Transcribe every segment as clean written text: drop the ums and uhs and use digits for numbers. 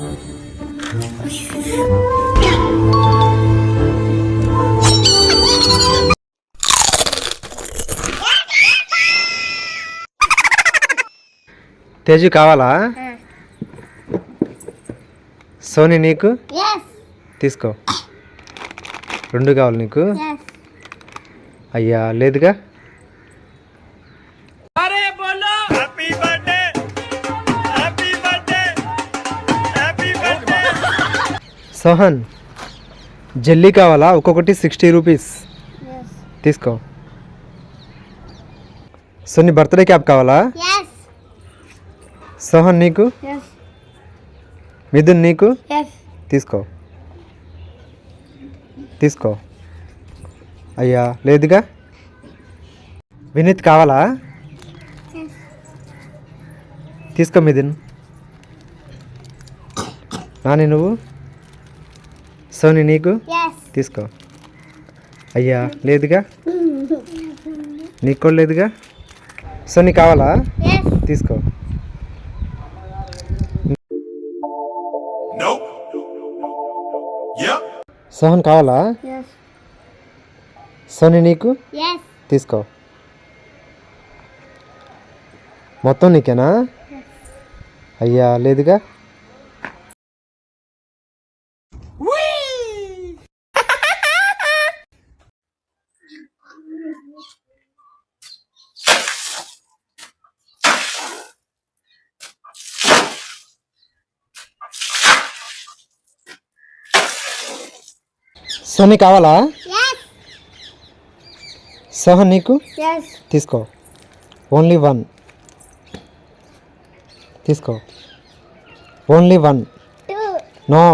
తేజు కావాలా? సోని నీకు తీసుకో. 2 కావాలి నీకు? అయ్యా లేదుగా. సోహన్ జల్లీ కావాలా? ఒక్కొక్కటి 60 రూపీస్ తీసుకో. సోని బర్త్డే క్యాప్ కావాలా? సోహన్ నీకు? మిథున్ నీకు? తీసుకో తీసుకో. అయ్యా లేదుగా. వినీత్ కావాలా? తీసుకో మిథున్. నాని నువ్వు? సోని నీకు? తీసుకో. అయ్యా లేదుగా. నీకు కూడా లేదుగా. సోని కావాలా? తీసుకో. సోహన్ కావాలా? సోని నీకు? తీసుకో. మొత్తం నీకేనా? అయ్యా లేదుగా. సోని కావాలా? సోహన్ నీకు? తీసుకో. ఓన్లీ 1 తీసుకో. ఓన్లీ 1. నో.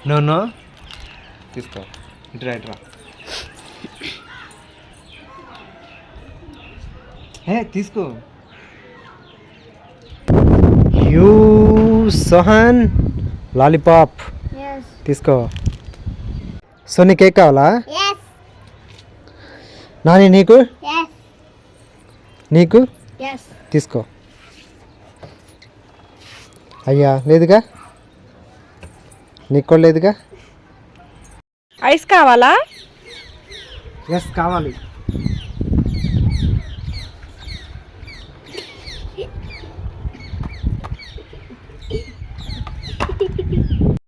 నో నో తీసుకో. ఇట్రా తీసుకో. యూ సోహన్ లాలీపాప్ తీసుకో. సోని కేక్ కావాలా? నాని నీకు? నీకు? తీసుకో. అయ్యా లేదుగా. నీకు కూడా లేదుగా. ఐస్ కావాలా? ఎస్ కావాలి.